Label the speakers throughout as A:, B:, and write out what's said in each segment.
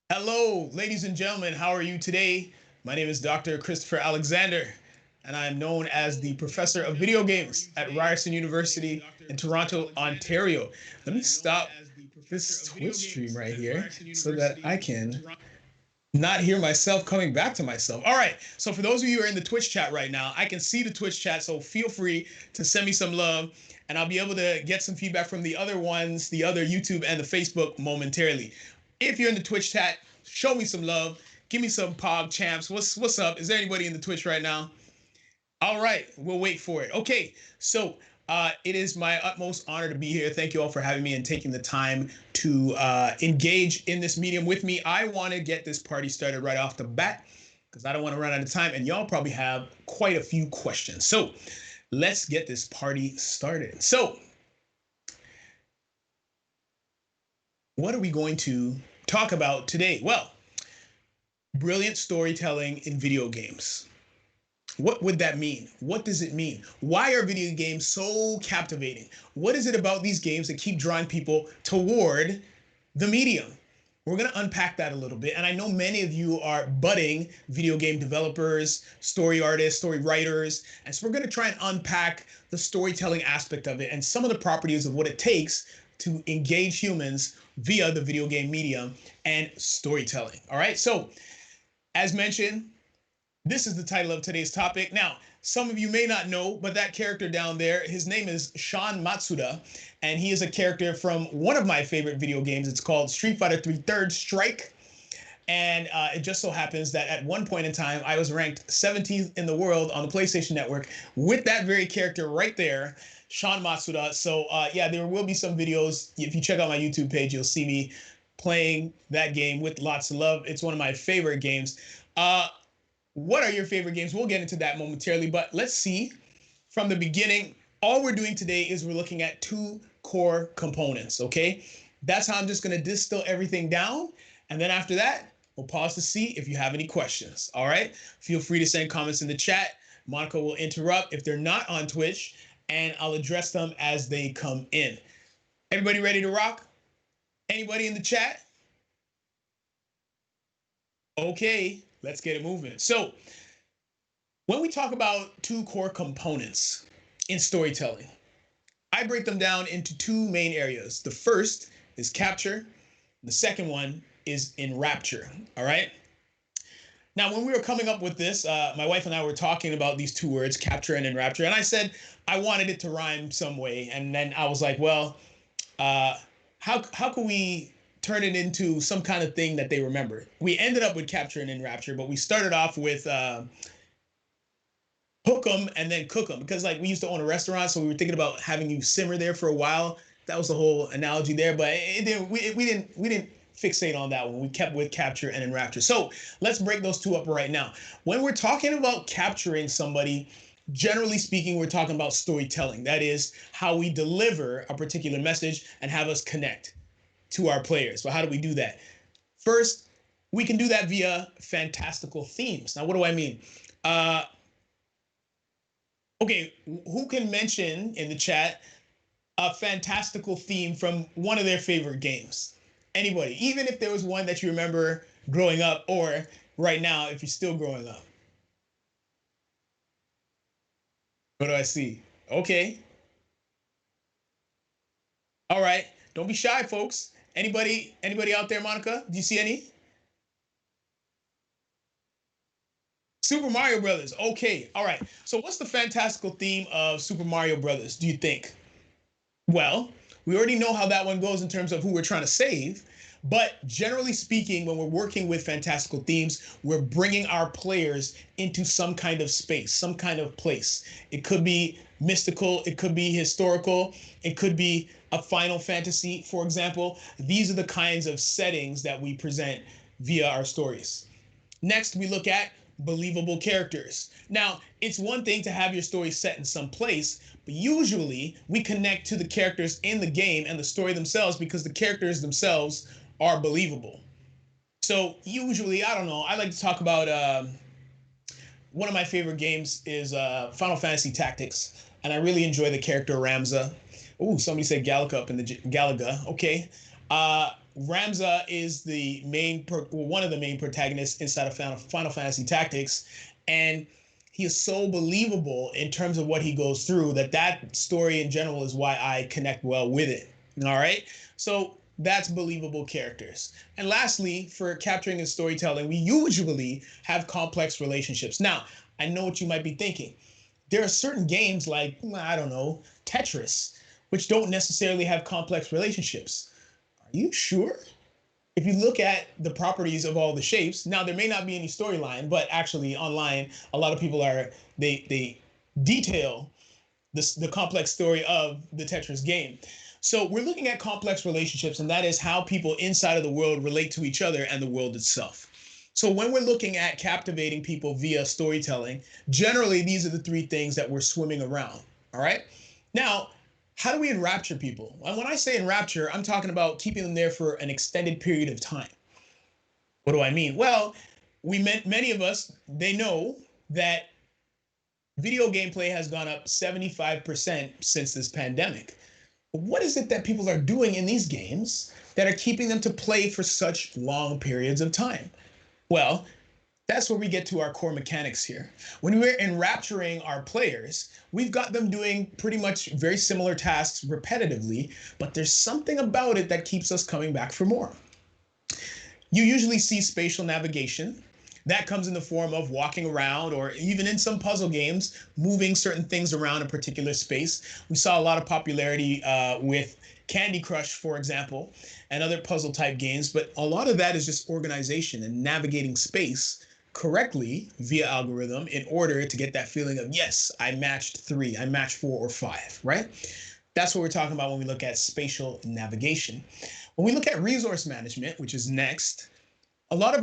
A: Hello, ladies and gentlemen. How are you today? My name is Dr. Kristopher Alexander, and I am known as the professor of video games at Ryerson University in Toronto, Ontario. Let me stop this Twitch stream right here so that I can not hear myself coming back to myself. All right. So for those of you who are in the Twitch chat right now, I can see the Twitch chat. So feel free to send me some love and I'll be able to get some feedback from the other ones, the other YouTube and the Facebook momentarily. If you're in the Twitch chat, show me some love. Give me some pog champs. What's up? Is there anybody in the Twitch right now? All right, we'll wait for it. Okay, so it is my utmost honor to be here. Thank you all for having me and taking the time to engage in this medium with me. I want to get this party started right off the bat because I don't want to run out of time, and y'all probably have quite a few questions. So let's get this party started. So what are we going to talk about today? Well, brilliant storytelling in video games. What would that mean? What does it mean? Why are video games so captivating? What is it about these games that keep drawing people toward the medium? We're going to unpack that a little bit. And I know many of you are budding video game developers, story artists, story writers. And so we're going to try and unpack the storytelling aspect of it and some of the properties of what it takes to engage humans via the video game medium and storytelling. All right. So as mentioned, this is the title of today's topic. Now, some of you may not know, but that character down there, his name is Sean Matsuda, and he is a character from one of my favorite video games. It's called Street Fighter 3 Third Strike. And it just so happens that at one point in time, I was ranked 17th in the world on the PlayStation Network with that very character right there, Sean Matsuda. So yeah, there will be some videos. If you check out my YouTube page, you'll see me playing that game with lots of love. It's one of my favorite games. What are your favorite games? We'll get into that momentarily, but let's see from the beginning. All we're doing today is we're looking at two core components, okay? That's how I'm just going to distill everything down. And then after that, we'll pause to see if you have any questions, all right? Feel free to send comments in the chat. Monica will interrupt if they're not on Twitch, and I'll address them as they come in. Everybody ready to rock? Anybody in the chat? Okay, let's get it moving. So when we talk about two core components in storytelling, I break them down into two main areas. The first is capture. The second one is enrapture. All right. Now, when we were coming up with this, my wife and I were talking about these two words, capture and enrapture. And I said I wanted it to rhyme some way. And then I was like, well, how can we turn it into some kind of thing that they remember? We ended up with capture and enrapture, but we started off with hook them and then cook them, because like we used to own a restaurant, so we were thinking about having you simmer there for a while. That was the whole analogy there, but we didn't fixate on that one. We kept with capture and enrapture. So let's break those two up right now. When we're talking about capturing somebody, generally speaking, we're talking about storytelling. That is how we deliver a particular message and have us connect to our players. But how do we do that? First, we can do that via fantastical themes. Now, what do I mean? Okay, who can mention in the chat a fantastical theme from one of their favorite games? Anybody, even if there was one that you remember growing up, or right now if you're still growing up. What do I see? Okay. All right. Don't be shy, folks. Anybody out there, Monica? Do you see any? Super Mario Brothers. Okay. All right. So what's the fantastical theme of Super Mario Brothers, do you think? Well, we already know how that one goes in terms of who we're trying to save. But generally speaking, when we're working with fantastical themes, we're bringing our players into some kind of space, some kind of place. It could be mystical, it could be historical, it could be a Final Fantasy, for example. These are the kinds of settings that we present via our stories. Next, we look at believable characters. Now, it's one thing to have your story set in some place, but usually we connect to the characters in the game and the story themselves because the characters themselves are believable. So usually, I don't know, I like to talk about one of my favorite games is Final Fantasy Tactics, and I really enjoy the character Ramza. Ooh, somebody said Galaga up in the Galaga. Okay. Ramza is one of the main protagonists inside of Final Fantasy Tactics, and he is so believable in terms of what he goes through that story in general is why I connect well with it. All right, so that's believable characters. And lastly, for capturing and storytelling, we usually have complex relationships. Now, I know what you might be thinking. There are certain games like, I don't know, Tetris, which don't necessarily have complex relationships. Are you sure? If you look at the properties of all the shapes, now there may not be any storyline, but actually online, a lot of people they detail the complex story of the Tetris game. So we're looking at complex relationships, and that is how people inside of the world relate to each other and the world itself. So when we're looking at captivating people via storytelling, generally these are the three things that we're swimming around. All right. Now, how do we enrapture people? And when I say enrapture, I'm talking about keeping them there for an extended period of time. What do I mean? Well, many of us, they know that video gameplay has gone up 75% since this pandemic. What is it that people are doing in these games that are keeping them to play for such long periods of time? Well, that's where we get to our core mechanics here. When we're enrapturing our players, we've got them doing pretty much very similar tasks repetitively, but there's something about it that keeps us coming back for more. You usually see spatial navigation. That comes in the form of walking around, or even in some puzzle games, moving certain things around a particular space. We saw a lot of popularity with Candy Crush, for example, and other puzzle type games, but a lot of that is just organization and navigating space correctly via algorithm in order to get that feeling of, yes, I matched 3, I matched 4 or 5, right? That's what we're talking about when we look at spatial navigation. When we look at resource management, which is next, a lot of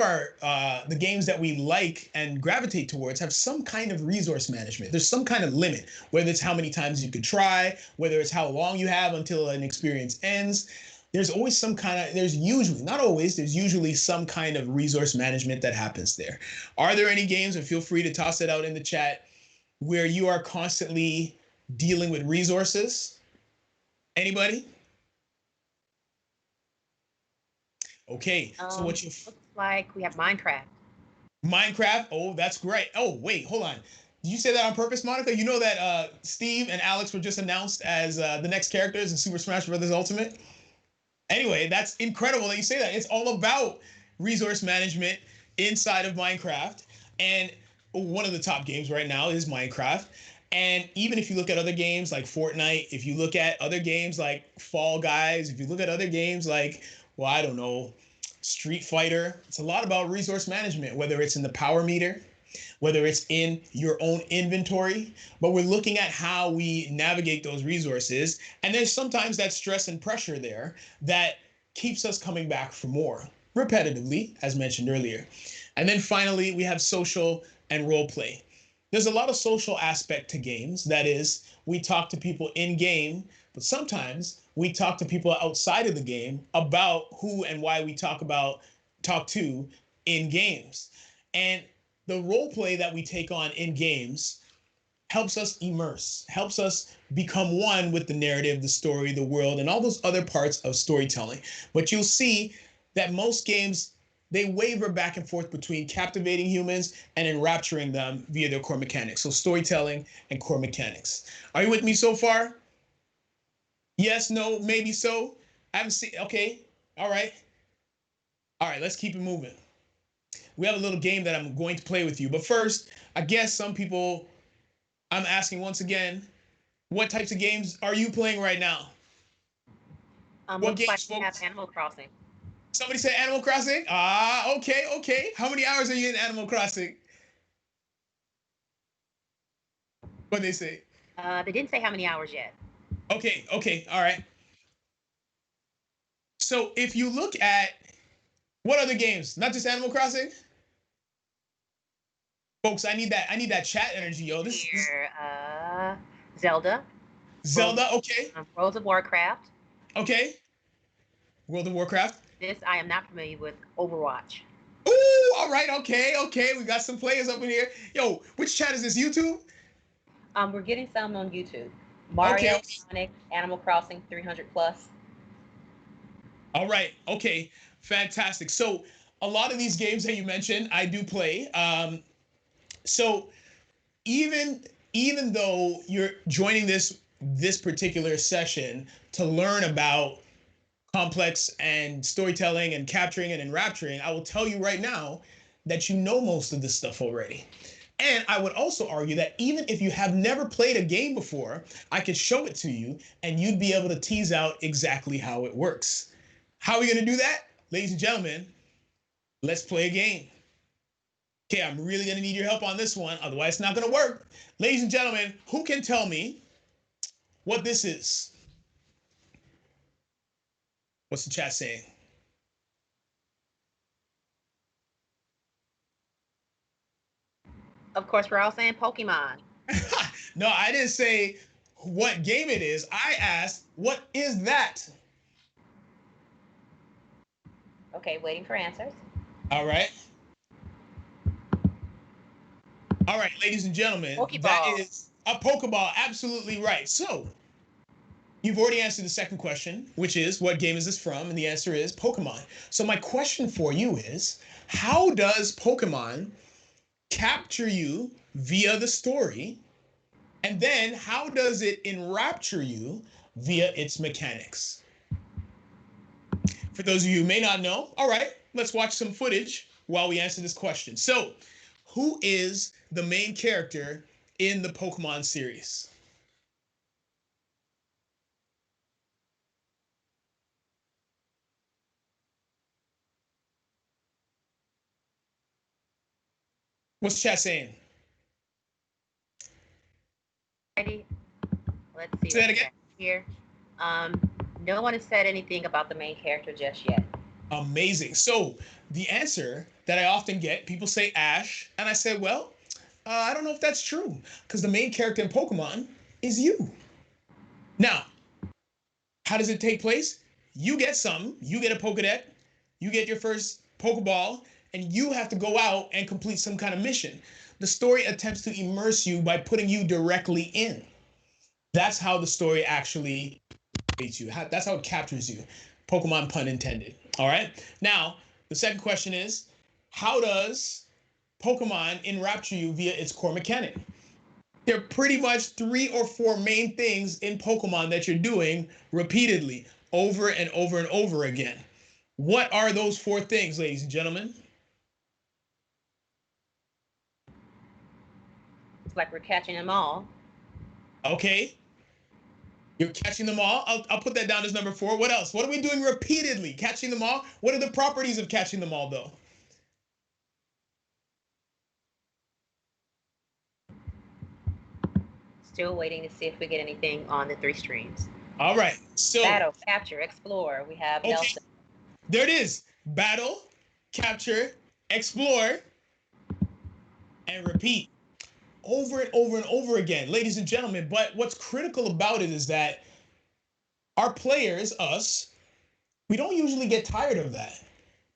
A: the games that we like and gravitate towards have some kind of resource management. There's some kind of limit, whether it's how many times you could try, whether it's how long you have until an experience ends. There's always some kind of, there's usually, not always, there's usually some kind of resource management that happens there. Are there any games, and feel free to toss it out in the chat, where you are constantly dealing with resources? Anybody? Okay, so what you
B: Looks like we have Minecraft.
A: Minecraft? Oh, that's great. Oh, wait, hold on. Did you say that on purpose, Monica? You know that Steve and Alex were just announced as the next characters in Super Smash Bros. Ultimate? Anyway, that's incredible that you say that. It's all about resource management inside of Minecraft. And one of the top games right now is Minecraft. And even if you look at other games like Fortnite, if you look at other games like Fall Guys, if you look at other games like, well, I don't know, Street Fighter, it's a lot about resource management, whether it's in the power meter, whether it's in your own inventory, but we're looking at how we navigate those resources. And there's sometimes that stress and pressure there that keeps us coming back for more repetitively, as mentioned earlier. And then finally, we have social and role play. There's a lot of social aspect to games. That is, we talk to people in game, but sometimes we talk to people outside of the game about who and why we talk to in games. And the role play that we take on in games helps us immerse, helps us become one with the narrative, the story, the world, and all those other parts of storytelling. But you'll see that most games, they waver back and forth between captivating humans and enrapturing them via their core mechanics. So storytelling and core mechanics. Are you with me so far? Yes, no, maybe so. I haven't seen. Okay. All right. All right. Let's keep it moving. We have a little game that I'm going to play with you. But first, I guess some people, I'm asking once again, what types of games are you playing right now? What
B: Looks like
A: games,
B: we have
A: folks?
B: Animal Crossing.
A: Somebody said Animal Crossing? Ah, okay, okay. How many hours are you in Animal Crossing? What they say?
B: They didn't say how many hours yet.
A: Okay, okay, all right. So if you look at what other games, not just Animal Crossing, folks, I need that chat energy, yo. This
B: Here, Zelda, World,
A: Zelda, okay,
B: World of Warcraft.
A: okay. World of Warcraft.
B: This I am not familiar with. Overwatch.
A: Ooh, all right, okay, okay. We got some players up in here. Yo, which chat is this? YouTube?
B: We're getting some on YouTube.
A: Okay,
B: Mario,
A: okay.
B: Sonic, Animal Crossing 300 plus.
A: All right. Okay. Fantastic. So a lot of these games that you mentioned, I do play. So even even though you're joining this particular session to learn about complex and storytelling and capturing and enrapturing, I will tell you right now that you know most of this stuff already. And I would also argue that even if you have never played a game before, I could show it to you and you'd be able to tease out exactly how it works. How are we going to do that? Ladies and gentlemen, let's play a game. Okay, I'm really going to need your help on this one, otherwise, it's not going to work. Ladies and gentlemen, who can tell me what this is? What's the chat saying?
B: Of course, we're all saying Pokemon.
A: No, I didn't say what game it is. I asked, what is that?
B: Okay, waiting for answers.
A: All right. All right, ladies and gentlemen, that
B: Pokeball.
A: is a Pokeball. Absolutely right. So, you've already answered the second question, which is what game is this from? And the answer is Pokemon. So, my question for you is how does Pokemon capture you via the story? And then how does it enrapture you via its mechanics? For those of you who may not know, all right, let's watch some footage while we answer this question. So, who is the main character in the Pokemon series? What's chat saying?
B: Ready? Let's see
A: Say
B: what
A: that
B: we
A: again.
B: got here. Um, no one has said anything about the main character just yet.
A: Amazing. So, the answer that I often get, people say Ash, and I say, well, I don't know if that's true because the main character in Pokemon is you. Now, how does it take place? You get some, you get a Pokedex, you get your first Pokeball, and you have to go out and complete some kind of mission. The story attempts to immerse you by putting you directly in. That's how the story actually creates you. That's how it captures you. Pokemon pun intended. All right. Now, the second question is, how does Pokemon enrapture you via its core mechanic? There are pretty much 3 or 4 main things in Pokemon that you're doing repeatedly over and over and over again. What are those 4 things, ladies and gentlemen?
B: It's like we're catching them all.
A: Okay. You're catching them all. I'll put that down as number 4. What else? What are we doing repeatedly? Catching them all? What are the properties of catching them all, though?
B: Still waiting to see if we get anything on the 3 streams.
A: All right. So,
B: Battle, capture, explore. We have
A: okay.
B: Nelson.
A: There it is. Battle, capture, explore, and repeat over and over and over again, ladies and gentlemen. But what's critical about it is that our players, us, we don't usually get tired of that.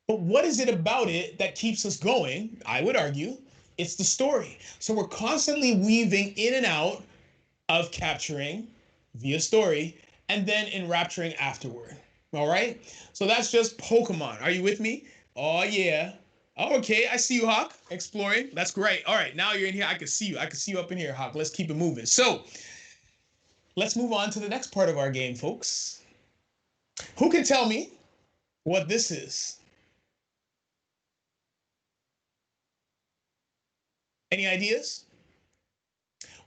A: But what is it about it that keeps us going? I would argue it's the story. So we're constantly weaving in and out of capturing via story and then enrapturing afterward. All right. So that's just Pokemon. Are you with me? Oh, yeah. Oh, okay. I see you, Hawk. Exploring. That's great. All right. Now you're in here. I can see you. I can see you up in here, Hawk. Let's keep it moving. So let's move on to the next part of our game, folks. Who can tell me what this is? Any ideas?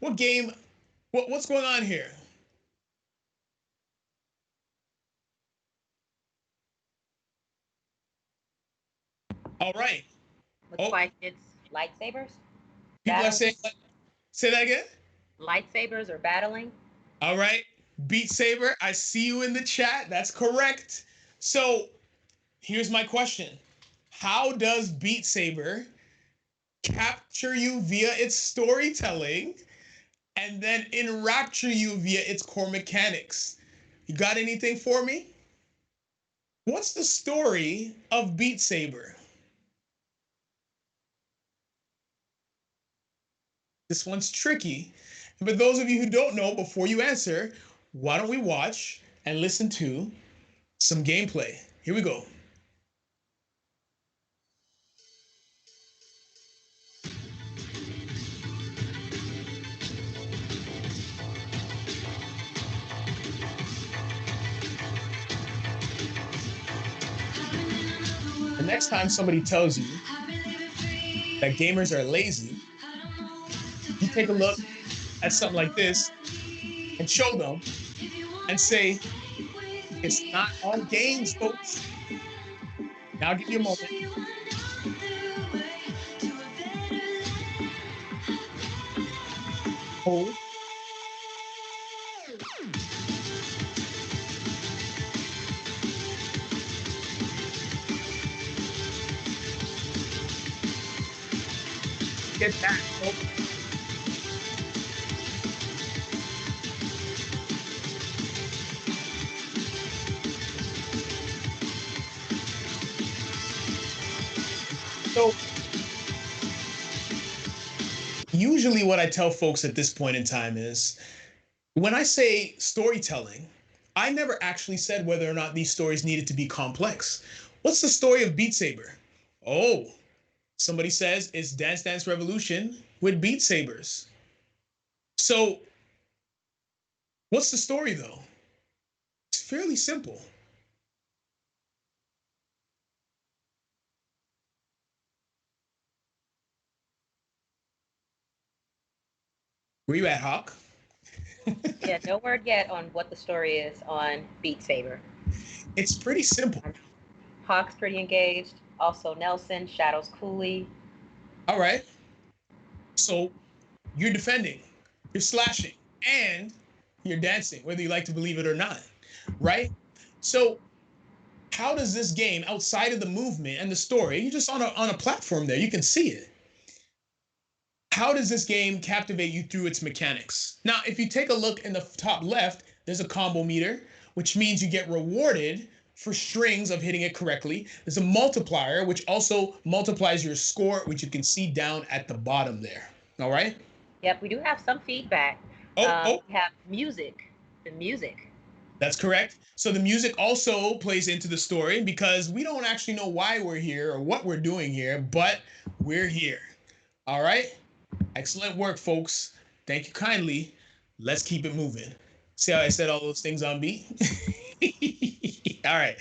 A: What game? What's going on here? All right.
B: Looks
A: Oh,
B: like it's lightsabers.
A: people are
B: Battle.
A: saying, say that again.
B: Lightsabers or battling.
A: All right. Beat Saber, I see you in the chat. That's correct. So here's my question. How does Beat Saber capture you via its storytelling and then enrapture you via its core mechanics? You got anything for me? What's the story of Beat Saber? This one's tricky. But those of you who don't know, before you answer, why don't we watch and listen to some gameplay? Here we go. The next time somebody tells you that gamers are lazy, you take a look at something like this and show them and say, it's not on games, folks. Now I'll give you a moment. Hold. Get that, folks. So usually what I tell folks at this point in time is when I say storytelling, I never actually said whether or not these stories needed to be complex. What's the story of Beat Saber? Oh, somebody says it's Dance Dance Revolution with Beat Sabers. So what's the story though? It's fairly simple. Where you at, Hawk?
B: Yeah, no word yet on what the story is on Beat Saber.
A: It's pretty simple.
B: Hawk's pretty engaged. Also Nelson, Shadow's Cooley.
A: All right. So you're defending, you're slashing, and you're dancing, whether you like to believe it or not. Right? So how does this game, outside of the movement and the story, you're just on a platform there, you can see it. How does this game captivate you through its mechanics? Now, if you take a look in the top left, there's a combo meter, which means you get rewarded for strings of hitting it correctly. There's a multiplier, which also multiplies your score, which you can see down at the bottom there. All right?
B: Yep, we do have some feedback.
A: Oh,
B: We have music. The music.
A: that's correct. So the music also plays into the story because we don't actually know why we're here or what we're doing here, but we're here. All right? Excellent work, folks. Thank you kindly. Let's keep it moving. See how I said all those things on beat? All right.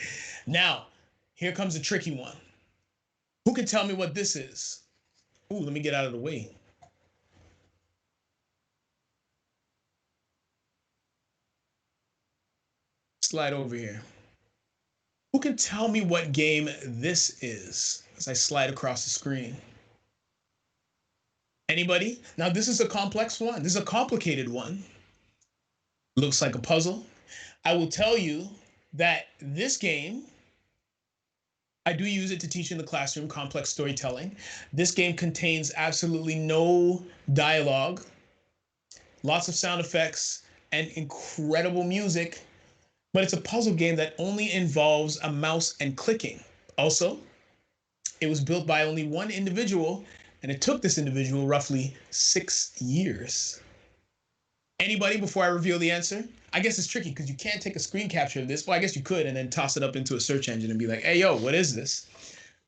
A: Now, here comes a tricky one. Who can tell me what this is? Ooh, let me get out of the way. Slide over here. Who can tell me what game this is as I slide across the screen? Anybody? Now, this is a complex one. This is a complicated one. Looks like a puzzle. I will tell you that this game, I do use it to teach in the classroom complex storytelling. This game contains absolutely no dialogue, lots of sound effects, and incredible music, but it's a puzzle game that only involves a mouse and clicking. Also, it was built by only one individual, and it took this individual roughly 6 years. Anybody before I reveal the answer? I guess it's tricky because you can't take a screen capture of this. Well, I guess you could and then toss it up into a search engine and be like, hey, yo, what is this?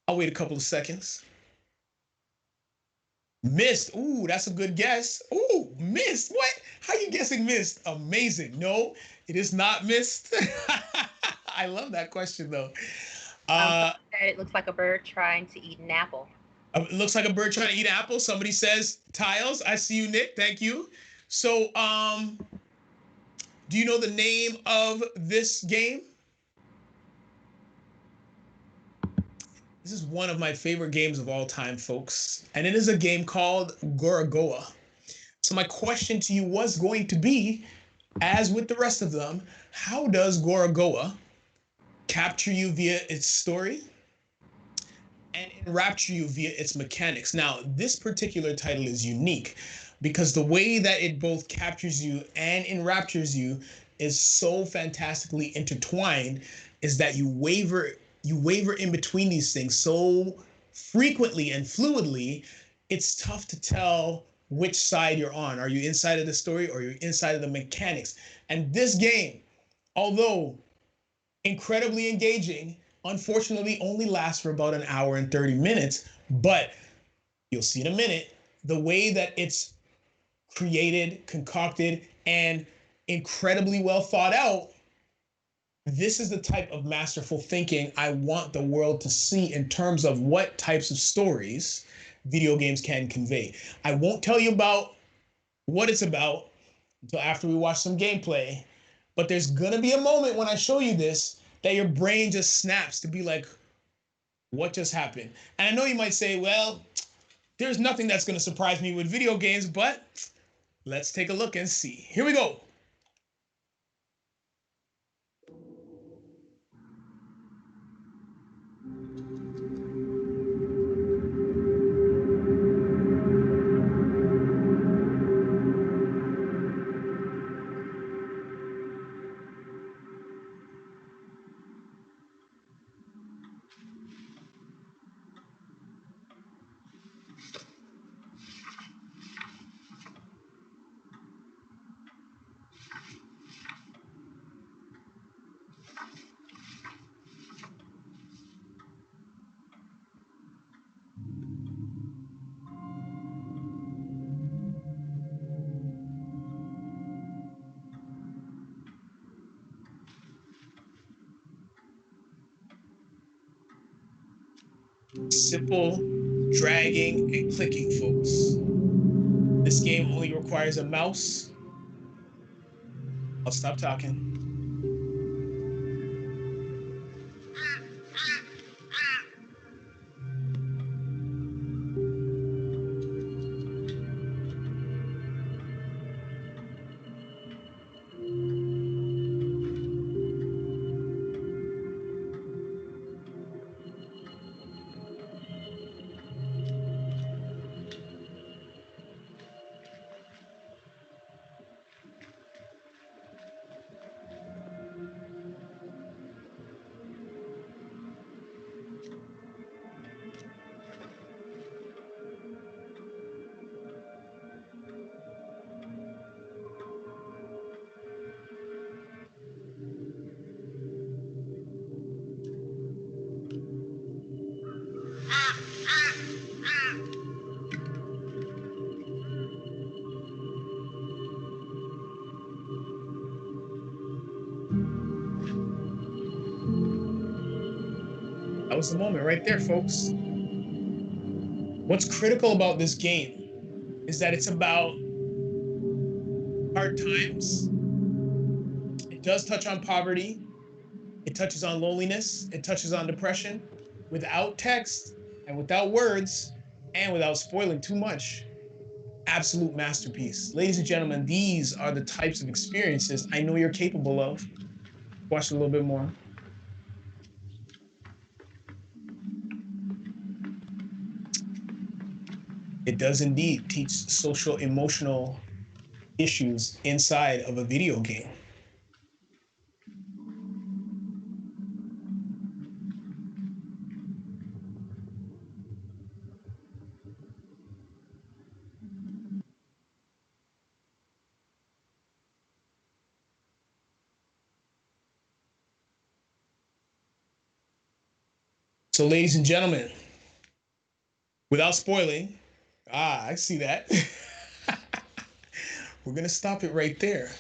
A: I'll wait a couple of seconds. Myst. Ooh, that's a good guess. Ooh, Myst. What? How you guessing Myst? Amazing. No, it is not Myst. I love that question though.
B: It looks like a bird trying to eat an apple.
A: It looks like a bird trying to eat an apple. Somebody says tiles. I see you, Nick. Thank you. So, do you know the name of this game? This is one of my favorite games of all time, folks. And it is a game called Gorogoa. So my question to you was going to be, as with the rest of them, how does Gorogoa capture you via its story and enrapture you via its mechanics? Now, this particular title is unique because the way that it both captures you and enraptures you is so fantastically intertwined is that you waver in between these things so frequently and fluidly, it's tough to tell which side you're on. Are you inside of the story or you're inside of the mechanics? And this game, although incredibly engaging, unfortunately only lasts for about an hour and 30 minutes, but you'll see in a minute the way that it's created, concocted, and incredibly well thought out. This is the type of masterful thinking I want the world to see in terms of what types of stories video games can convey. I won't tell you about what it's about until after we watch some gameplay, but there's gonna be a moment when I show you this that your brain just snaps to be like, what just happened? And I know you might say, well, there's nothing that's gonna surprise me with video games, but let's take a look and see. Here we go. Simple dragging and clicking, folks. This game only requires a mouse. I'll stop talking. That was the moment right there, folks. What's critical about this game is that it's about hard times. It does touch on poverty. It touches on loneliness. It touches on depression without text and without words and without spoiling too much. Absolute masterpiece. Ladies and gentlemen, these are the types of experiences I know you're capable of. Watch it a little bit more. It does indeed teach social emotional issues inside of a video game. So, ladies and gentlemen, without spoiling, I see that. We're going to stop it right there.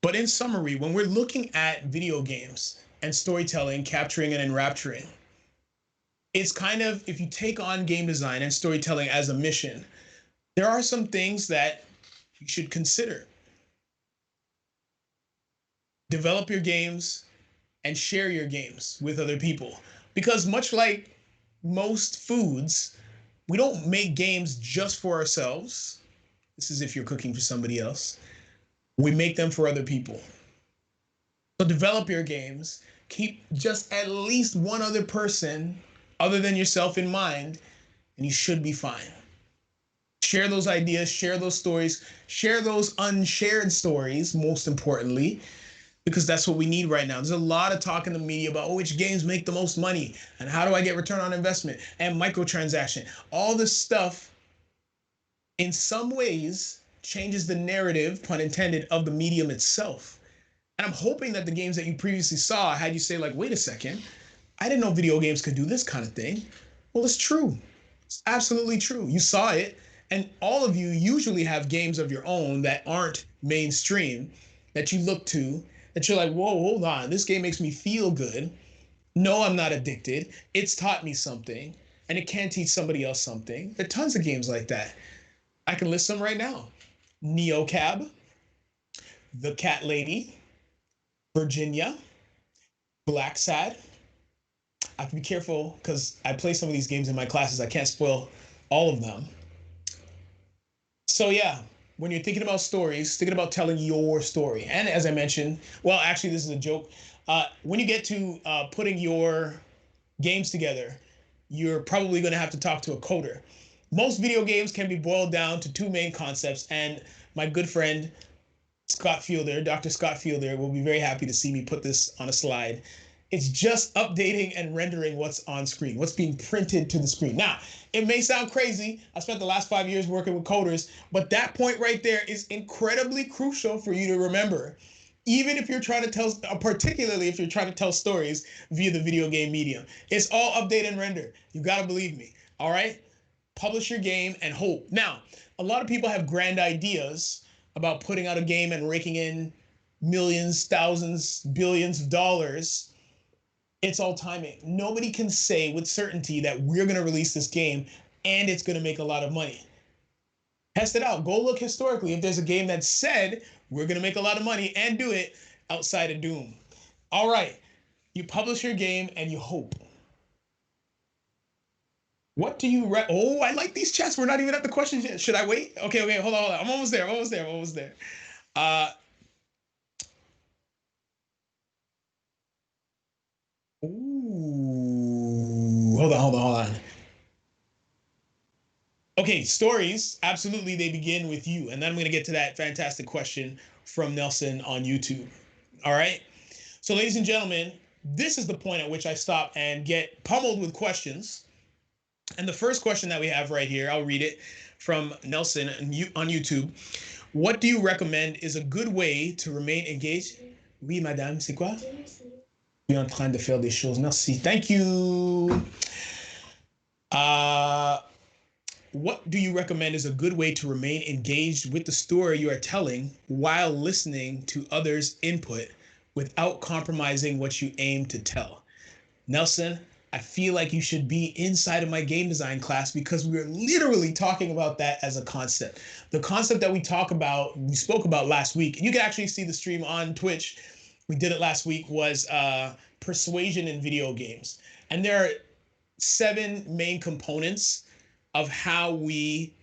A: But in summary, when we're looking at video games and storytelling, capturing and enrapturing, it's kind of, if you take on game design and storytelling as a mission, there are some things that you should consider. Develop your games and share your games with other people. Because much like most foods, we don't make games just for ourselves. This is if you're cooking for somebody else. We make them for other people. So develop your games. Keep just at least one other person other than yourself in mind, and you should be fine. Share those ideas, share those stories, share those unshared stories, most importantly, because that's what we need right now. There's a lot of talk in the media about which games make the most money and how do I get return on investment and microtransaction. All this stuff, in some ways, changes the narrative, pun intended, of the medium itself. And I'm hoping that the games that you previously saw had you say, like, wait a second, I didn't know video games could do this kind of thing. Well, it's true. It's absolutely true. You saw it, and all of you usually have games of your own that aren't mainstream that you look to, that you're like, whoa, hold on, this game makes me feel good. No, I'm not addicted. It's taught me something, and it can teach somebody else something. There are tons of games like that. I can list some right now. Neocab, The Cat Lady, Virginia, Black Sad. I have to be careful because I play some of these games in my classes. I can't spoil all of them. So yeah, when you're thinking about stories, thinking about telling your story, and as I mentioned, well, actually, this is a joke. When you get to putting your games together, you're probably going to have to talk to a coder. Most video games can be boiled down to two main concepts, and my good friend Scott Fielder, Dr. Scott Fielder, will be very happy to see me put this on a slide. It's just updating and rendering what's on screen, what's being printed to the screen. Now, it may sound crazy. I spent the last 5 years working with coders, but that point right there is incredibly crucial for you to remember. Even if you're trying to tell, particularly if you're trying to tell stories via the video game medium, it's all update and render. You got to believe me. All right? Publish your game and hope. Now, a lot of people have grand ideas about putting out a game and raking in millions, thousands, billions of dollars. It's all timing. Nobody can say with certainty that we're going to release this game and it's going to make a lot of money. Test it out. Go look historically if there's a game that said we're going to make a lot of money and do it outside of Doom. All right. You publish your game and you hope. What do you Oh, I like these chats. We're not even at the questions yet. Should I wait? Okay, hold on. I'm almost there. Uh, ooh, hold on. Okay, stories, absolutely, they begin with you. And then I'm going to get to that fantastic question from Nelson on YouTube. All right. So, ladies and gentlemen, this is the point at which I stop and get pummeled with questions. And the first question that we have right here, I'll read it from Nelson on YouTube. What do you recommend is a good way to remain engaged? Oui, madame, c'est quoi? Je suis en train de faire des choses. Merci. Thank you. What do you recommend is a good way to remain engaged with the story you are telling while listening to others' input without compromising what you aim to tell? Nelson, I feel like you should be inside of my game design class because we are literally talking about that as a concept. The concept that we spoke about last week, and you can actually see the stream on Twitch. We did it last week, was persuasion in video games. And there are 7 main components of how we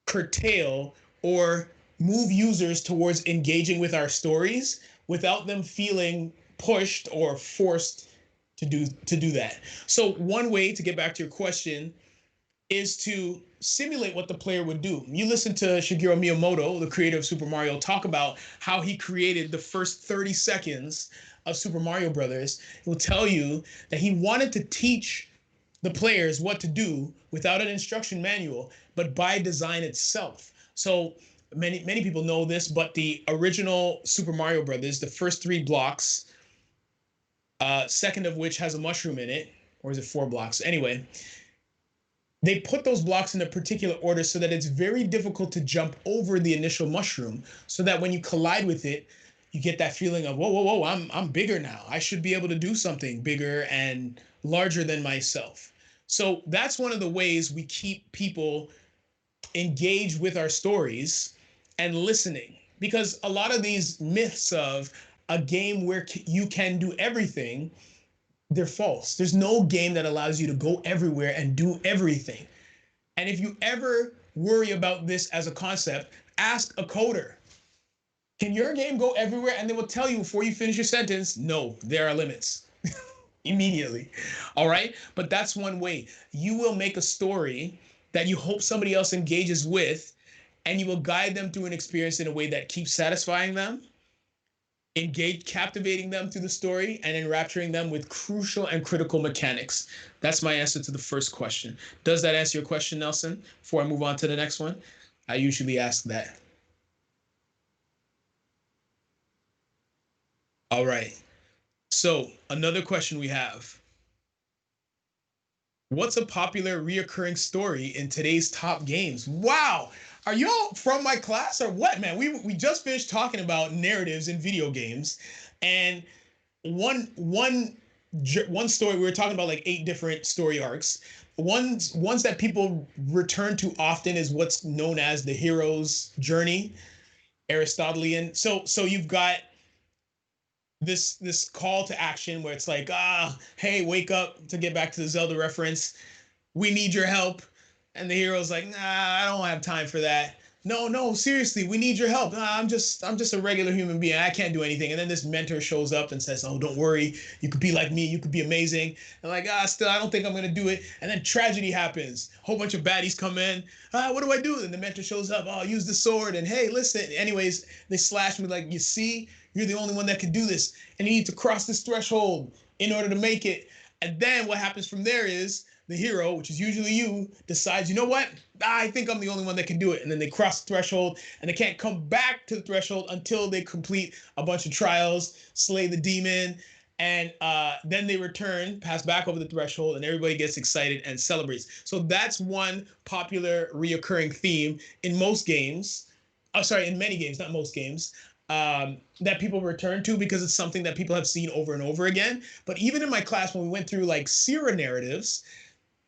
A: curtail or move users towards engaging with our stories without them feeling pushed or forced to do that. So one way, to get back to your question, is to simulate what the player would do. You listen to Shigeru Miyamoto, the creator of Super Mario, talk about how he created the first 30 seconds of Super Mario Brothers. He will tell you that he wanted to teach the players what to do without an instruction manual, but by design itself. So many people know this, but the original Super Mario Brothers, the first 3 blocks, second of which has a mushroom in it, or is it 4 blocks? Anyway, they put those blocks in a particular order so that it's very difficult to jump over the initial mushroom, so that when you collide with it, you get that feeling of, whoa, I'm bigger now. I should be able to do something bigger and larger than myself. So that's one of the ways we keep people engaged with our stories and listening. Because a lot of these myths of a game where you can do everything, they're false. There's no game that allows you to go everywhere and do everything. And if you ever worry about this as a concept, ask a coder. Can your game go everywhere? And they will tell you before you finish your sentence, no, there are limits. Immediately. All right. But that's one way. You will make a story that you hope somebody else engages with, and you will guide them through an experience in a way that keeps satisfying them, captivating them through the story, and enrapturing them with crucial and critical mechanics. That's my answer to the first question. Does that answer your question, Nelson? Before I move on to the next one, I usually ask that. All right. So another question we have. What's a popular reoccurring story in today's top games? Wow. Are y'all from my class or what, man? We just finished talking about narratives in video games, and one story we were talking about like 8 different story arcs. Ones that people return to often is what's known as the hero's journey, Aristotelian. So you've got this call to action where it's like, hey, wake up, to get back to the Zelda reference. We need your help. And the hero's like, nah, I don't have time for that. No, seriously, we need your help. Nah, I'm just a regular human being. I can't do anything. And then this mentor shows up and says, oh, don't worry. You could be like me. You could be amazing. And like, still, I don't think I'm going to do it. And then tragedy happens. A whole bunch of baddies come in. What do I do? And the mentor shows up. Oh, use the sword. And hey, listen. Anyways, they slash me like, you see, you're the only one that can do this. And you need to cross this threshold in order to make it. And then what happens from there is the hero, which is usually you, decides, you know what? I think I'm the only one that can do it. And then they cross the threshold and they can't come back to the threshold until they complete a bunch of trials, slay the demon, and then they return, pass back over the threshold, and everybody gets excited and celebrates. So that's one popular reoccurring theme in most games. Oh, sorry, in many games, not most games. That people return to because it's something that people have seen over and over again. But even in my class, when we went through like Sierra narratives,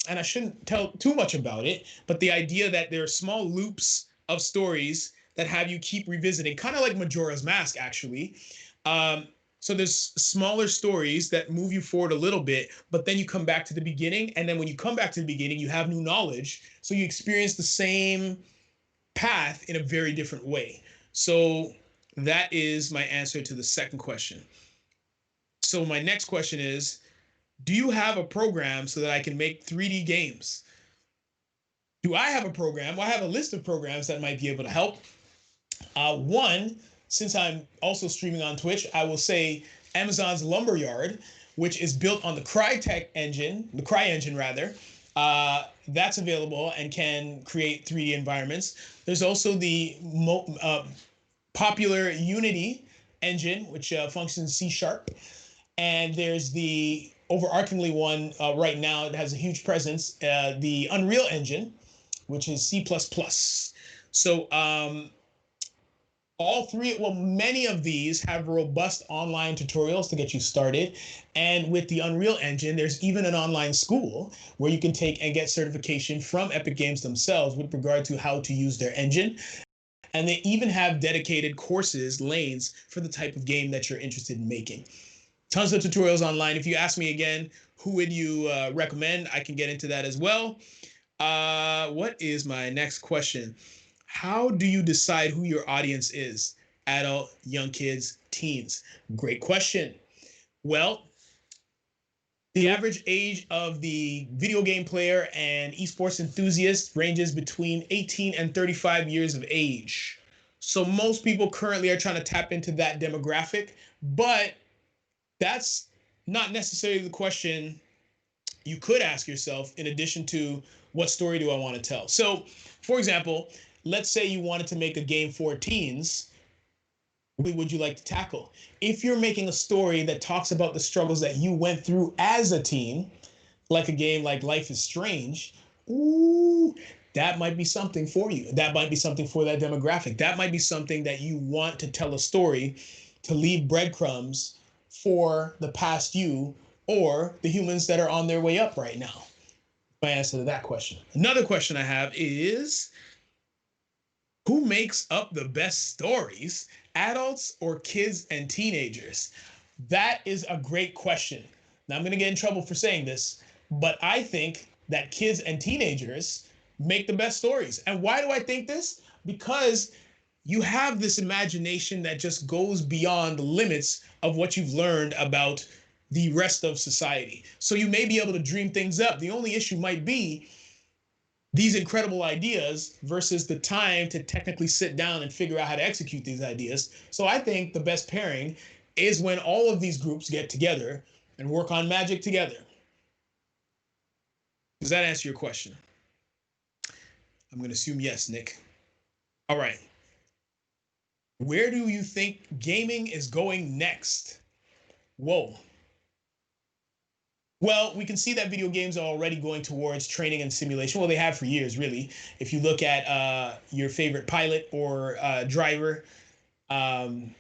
A: and I shouldn't tell too much about it, but the idea that there are small loops of stories that have you keep revisiting, kind of like Majora's Mask, actually. Um, so there's smaller stories that move you forward a little bit, but then you come back to the beginning, and then when you come back to the beginning, you have new knowledge, so you experience the same path in a very different way. So that is my answer to the second question. So my next question is, do you have a program so that I can make 3D games? Do I have a program? Well, I have a list of programs that might be able to help. One, since I'm also streaming on Twitch, I will say Amazon's Lumberyard, which is built on the Crytek engine, the Cry engine rather. That's available and can create 3D environments. There's also the popular Unity engine, which functions C sharp. And there's the overarchingly one right now, it has a huge presence, the Unreal Engine, which is C++. So all three, well, many of these have robust online tutorials to get you started. And with the Unreal Engine, there's even an online school where you can take and get certification from Epic Games themselves with regard to how to use their engine. And they even have dedicated courses, lanes for the type of game that you're interested in making. Tons of tutorials online. If you ask me again, who would you recommend? I can get into that as well. What is my next question? How do you decide who your audience is? Adult, young kids, teens? Great question. Well, the average age of the video game player and esports enthusiast ranges between 18 and 35 years of age. So most people currently are trying to tap into that demographic, but that's not necessarily the question you could ask yourself in addition to what story do I want to tell. So, for example, let's say you wanted to make a game for teens. What would you like to tackle? If you're making a story that talks about the struggles that you went through as a teen, like a game like Life is Strange, ooh, that might be something for you. That might be something for that demographic. That might be something that you want to tell a story to leave breadcrumbs for the past you or the humans that are on their way up right now. My answer to that question. Another question I have is, who makes up the best stories, adults or kids and teenagers? That is a great question. Now, I'm going to get in trouble for saying this, but I think that kids and teenagers make the best stories. And why do I think this? Because you have this imagination that just goes beyond the limits of what you've learned about the rest of society. So you may be able to dream things up. The only issue might be these incredible ideas versus the time to technically sit down and figure out how to execute these ideas. So I think the best pairing is when all of these groups get together and work on magic together. Does that answer your question? I'm going to assume yes, Nick. All right. Where do you think gaming is going next? Whoa. Well, we can see that video games are already going towards training and simulation. Well, they have for years, really. If you look at your favorite pilot or driver, um,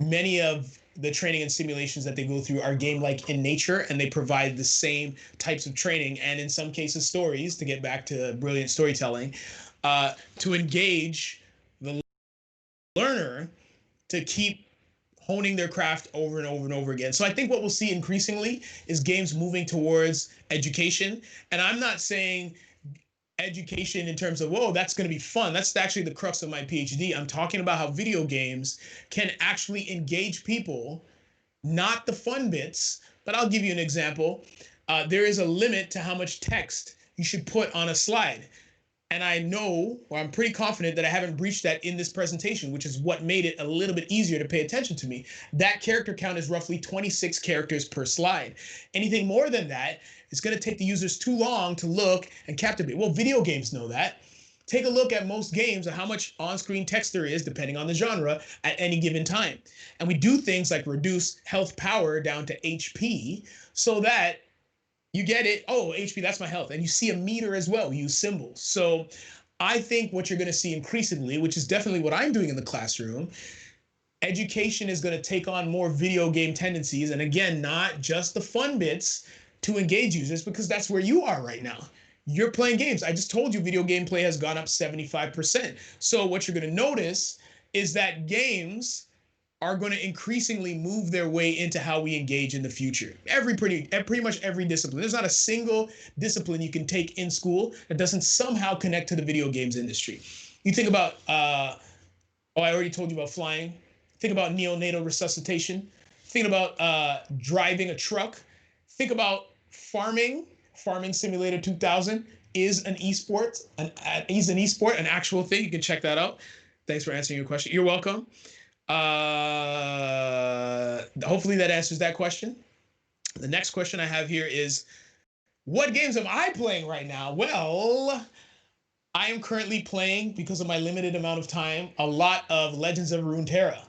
A: many of the training and simulations that they go through are game-like in nature, and they provide the same types of training and, in some cases, stories. To get back to brilliant storytelling, to engage the learner to keep honing their craft over and over and over again. So I think what we'll see increasingly is games moving towards education. And I'm not saying education in terms of, whoa, that's going to be fun. That's actually the crux of my PhD. I'm talking about how video games can actually engage people, not the fun bits. But I'll give you an example. There is a limit to how much text you should put on a slide. And I know, or I'm pretty confident that I haven't breached that in this presentation, which is what made it a little bit easier to pay attention to me. That character count is roughly 26 characters per slide. Anything more than that, it's going to take the users too long to look and captivate. Well, video games know that. Take a look at most games and how much on-screen text there is, depending on the genre, at any given time. And we do things like reduce health power down to HP so that you get it. Oh, HP, that's my health. And you see a meter as well. We use symbols. So I think what you're going to see increasingly, which is definitely what I'm doing in the classroom, education is going to take on more video game tendencies. And again, not just the fun bits to engage users, because that's where you are right now. You're playing games. I just told you video game play has gone up 75%. So what you're going to notice is that games are going to increasingly move their way into how we engage in the future. Pretty much every discipline. There's not a single discipline you can take in school that doesn't somehow connect to the video games industry. You think about, I already told you about flying. Think about neonatal resuscitation. Think about driving a truck. Think about farming. Farming Simulator 2000 is an esport, an actual thing. You can check that out. Thanks for answering your question. You're welcome. Hopefully that answers that question. The next question I have here is, what games am I playing right now? Well, I am currently playing, because of my limited amount of time, a lot of Legends of Runeterra.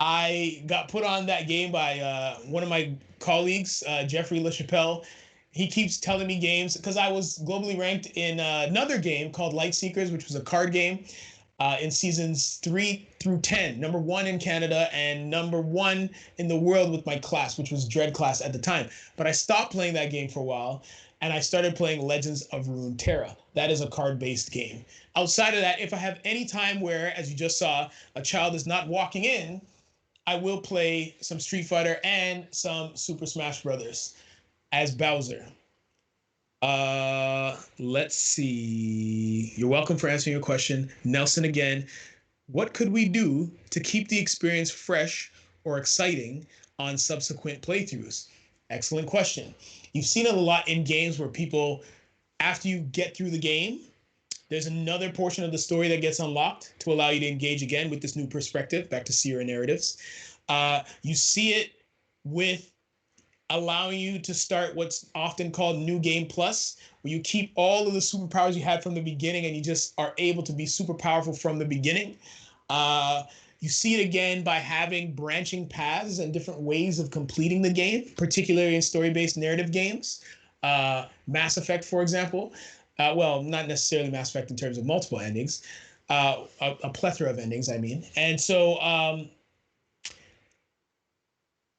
A: I got put on that game by one of my colleagues, Jeffrey LaChapelle. He keeps telling me games, because I was globally ranked in another game called Light Seekers, which was a card game. In seasons 3 through 10, number 1 in Canada and number 1 in the world with my class, which was Dread class at the time. But I stopped playing that game for a while, and I started playing Legends of Runeterra. That is a card-based game. Outside of that, if I have any time where, as you just saw, a child is not walking in, I will play some Street Fighter and some Super Smash Brothers as Bowser. Let's see. You're welcome for answering your question. Nelson again. What could we do to keep the experience fresh or exciting on subsequent playthroughs? Excellent question. You've seen it a lot in games where people, after you get through the game, there's another portion of the story that gets unlocked to allow you to engage again with this new perspective, back to Sierra narratives. You see it with allowing you to start what's often called New Game Plus, where you keep all of the superpowers you had from the beginning and you just are able to be super powerful from the beginning. You see it again by having branching paths and different ways of completing the game, particularly in story-based narrative games. Mass Effect, for example. Well, not necessarily Mass Effect in terms of multiple endings, a plethora of endings, I mean. And so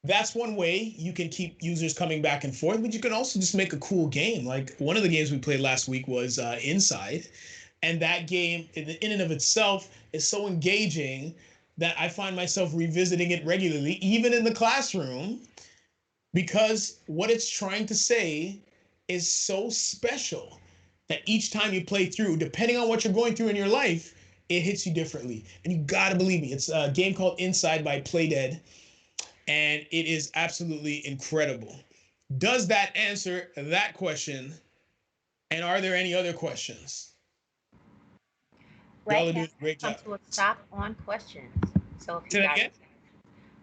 A: that's one way you can keep users coming back and forth, but you can also just make a cool game. Like one of the games we played last week was Inside. And that game in and of itself is so engaging that I find myself revisiting it regularly, even in the classroom, because what it's trying to say is so special that each time you play through, depending on what you're going through in your life, it hits you differently. And you gotta believe me, it's a game called Inside by Playdead, and it is absolutely incredible. Does that answer that question? And are there any other questions? Y'all are doing a great
B: Come
A: job.
B: to a stop on questions. So if you
A: Say that
B: guys,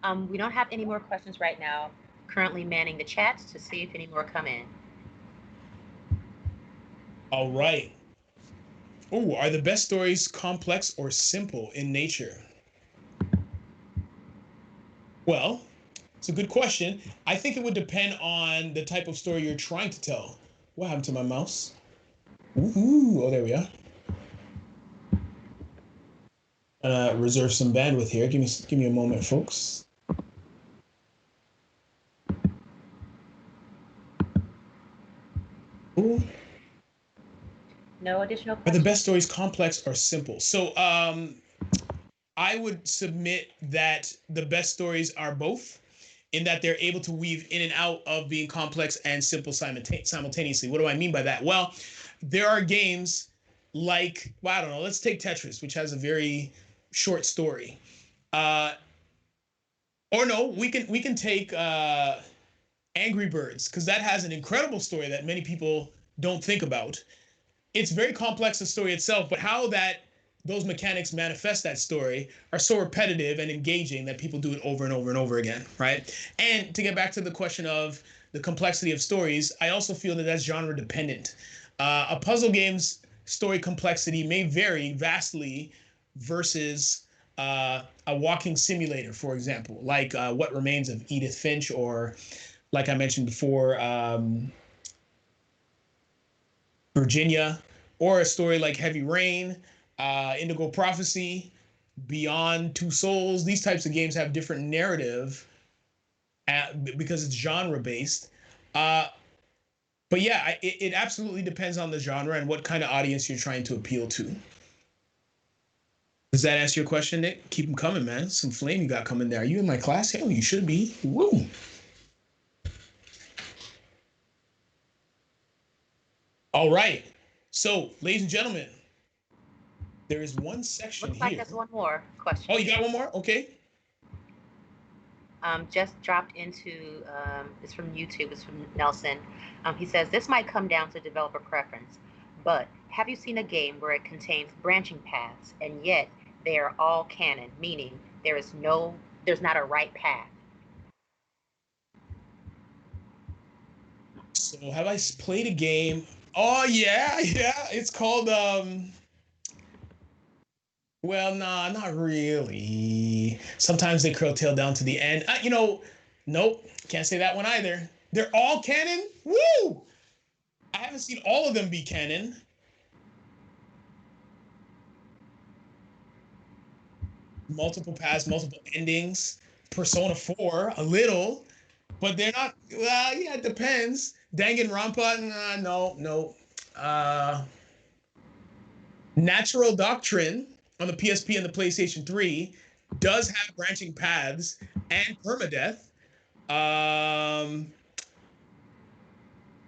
A: again?
B: we don't have any more questions right now. Currently manning the chats to see if any more come in.
A: All right. Oh, are the best stories complex or simple in nature? Well, It's a good question. I think it would depend on the type of story you're trying to tell. What happened to my mouse? Ooh, oh, there we are. Reserve some bandwidth here. Give me a moment, folks. Ooh.
B: No additional
A: Are the
B: questions?
A: best stories complex or simple? So, I would submit that the best stories are both, in that they're able to weave in and out of being complex and simple simultaneously. What do I mean by that? Well, there are games like, well, I don't know, let's take Tetris, which has a very short story. Uh, or no, we can take Angry Birds, because that has an incredible story that many people don't think about. It's very complex, the story itself, but how that those mechanics manifest that story are so repetitive and engaging that people do it over and over and over again, right? And to get back to the question of the complexity of stories, I also feel that that's genre dependent. A puzzle game's story complexity may vary vastly versus a walking simulator, for example, like What Remains of Edith Finch, or like I mentioned before, Virginia, or a story like Heavy Rain, Indigo Prophecy, Beyond Two Souls. These types of games have different narrative because it's genre based. Uh, but yeah, it absolutely depends on the genre and what kind of audience you're trying to appeal to. Does that answer your question, Nick? Keep them coming, man. Some flame you got coming there. Are you in my class? Hell, you should be. Woo. All right. So, ladies and gentlemen, there is one section
B: Looks like
A: here.
B: there's one more question.
A: Oh, you got one more? Okay.
B: Just dropped into, it's from YouTube, it's from Nelson. He says, this might come down to developer preference, but have you seen a game where it contains branching paths and yet they are all canon, meaning there's not a right path?
A: So have I played a game? Oh yeah, yeah. It's called well, nah, not really. Sometimes they curtail down to the end. Nope, can't say that one either. They're all canon? Woo! I haven't seen all of them be canon. Multiple paths, multiple endings. Persona 4, a little, but they're not. Well, yeah, it depends. Danganronpa, nah, no, no. Uh, Natural Doctrine on the PSP and the PlayStation 3 does have branching paths and permadeath. Um,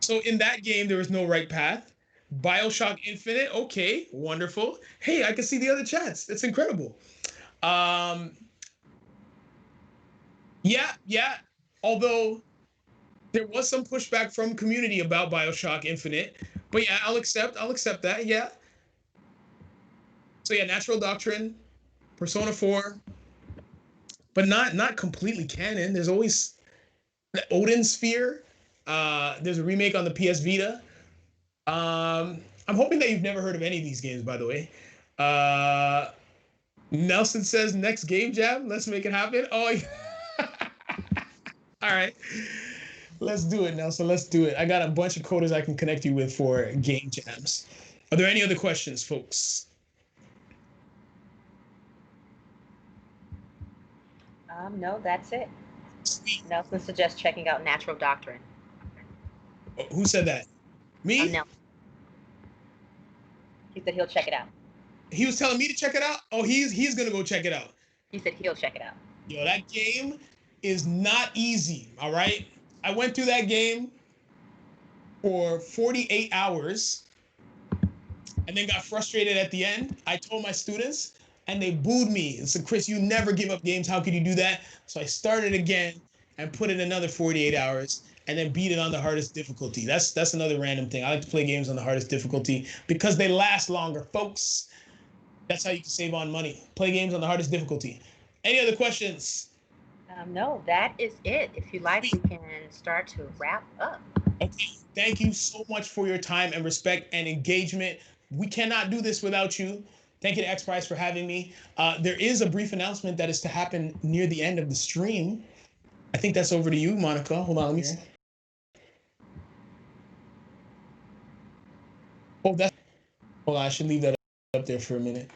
A: so in that game, there was no right path. Bioshock Infinite, okay, wonderful. Hey, I can see the other chats. That's incredible. Um, yeah, yeah. Although there was some pushback from community about Bioshock Infinite, but yeah, I'll accept that. Yeah. So yeah, Natural Doctrine, Persona 4, but not completely canon. There's always the Odin Sphere. There's a remake on the PS Vita. I'm hoping that you've never heard of any of these games, by the way. Uh, Nelson says next game jam. Let's make it happen. Oh, yeah. All right. Let's do it, Nelson. Let's do it. I got a bunch of coders I can connect you with for game jams. Are there any other questions, folks?
B: No, that's it.
A: Sweet.
B: Nelson suggests checking out Natural Doctrine.
A: Who said that? Me?
B: Nelson. He said he'll check it out.
A: He was telling me to check it out. Oh, he's gonna go check it out.
B: He said he'll check it out.
A: Yo, that game is not easy. All right, I went through that game for 48 hours and then got frustrated at the end. I told my students and they booed me and said, Chris, you never give up games. How could you do that? So I started again and put in another 48 hours and then beat it on the hardest difficulty. That's another random thing. I like to play games on the hardest difficulty because they last longer, folks. That's how you can save on money. Play games on the hardest difficulty. Any other questions?
B: No, that is it. If you like, we can start to wrap up.
A: Okay. Thank you so much for your time and respect and engagement. We cannot do this without you. Thank you to X Prize for having me. There is a brief announcement that is to happen near the end of the stream. I think that's over to you, Monica. Hold on, let me see. Oh, that's. Hold on, I should leave that up there for a minute.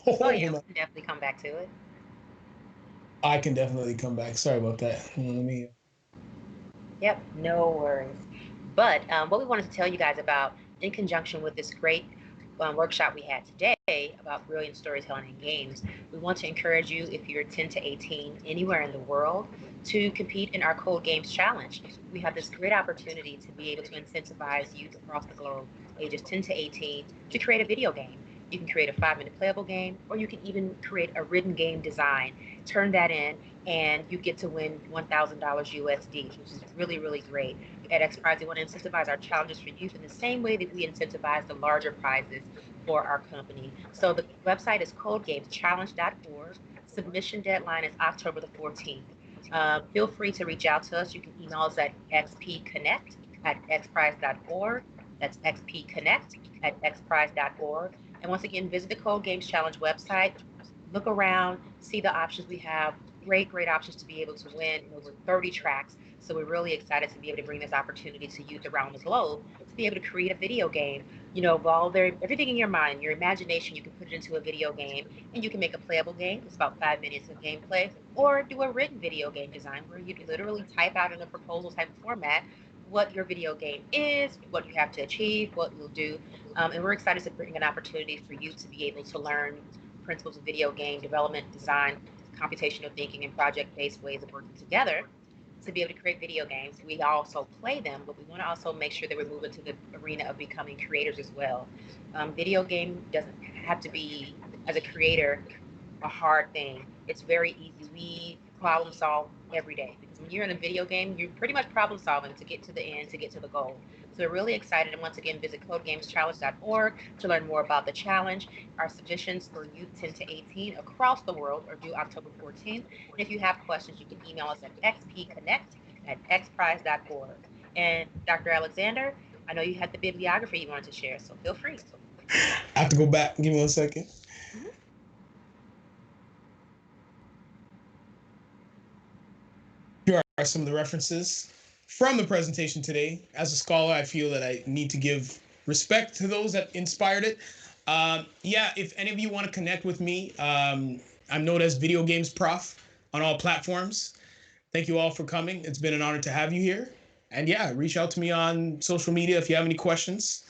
B: Oh yeah, we can definitely come back to it.
A: I can definitely come back. Sorry about that. Let me.
B: Yep, no worries. But what we wanted to tell you guys about, in conjunction with this great workshop we had today about brilliant storytelling in games, we want to encourage you, if you're 10 to 18 anywhere in the world, to compete in our Cold Games Challenge. We have this great opportunity to be able to incentivize youth across the globe, ages 10 to 18, to create a video game. You can create a 5-minute playable game, or you can even create a written game design, turn that in, and you get to win $1,000 USD, which is really, really great. At X Prize, we want to incentivize our challenges for youth in the same way that we incentivize the larger prizes for our company. So the website is coldgameschallenge.org. Submission deadline is October the 14th. Feel free to reach out to us. You can email us at xpconnect@xprize.org. That's xpconnect@xprize.org. And once again, visit the Cold Games Challenge website. Look around, see the options we have. Great options to be able to win in over 30 tracks. So we're really excited to be able to bring this opportunity to youth around the globe to be able to create a video game. You know, everything in your mind, your imagination, you can put it into a video game, and you can make a playable game. It's about 5 minutes of gameplay, or do a written video game design where you literally type out in a proposal type of format what your video game is, what you have to achieve, what you'll do. And we're excited to bring an opportunity for you to be able to learn principles of video game development, design, computational thinking, and project-based ways of working together to be able to create video games. We also play them, but we want to also make sure that we're moving to the arena of becoming creators as well. Video game doesn't have to be, as a creator, a hard thing. It's very easy. We problem solve every day, because when you're in a video game, you're pretty much problem solving to get to the end, to get to the goal. So we're really excited. And once again, visit codegameschallenge.org to learn more about the challenge. Our submissions for youth 10 to 18 across the world are due October 14th. And if you have questions, you can email us at xpconnect@xprize.org. And Dr. Alexander, I know you had the bibliography you wanted to share, so feel free.
A: I have to go back. Give me 1 second.
B: Mm-hmm.
A: Here are some of the references from the presentation today. As a scholar, I feel that I need to give respect to those that inspired it. Yeah, if any of you want to connect with me, I'm known as Video Games Prof on all platforms. Thank you all for coming. It's been an honor to have you here. And yeah, reach out to me on social media if you have any questions.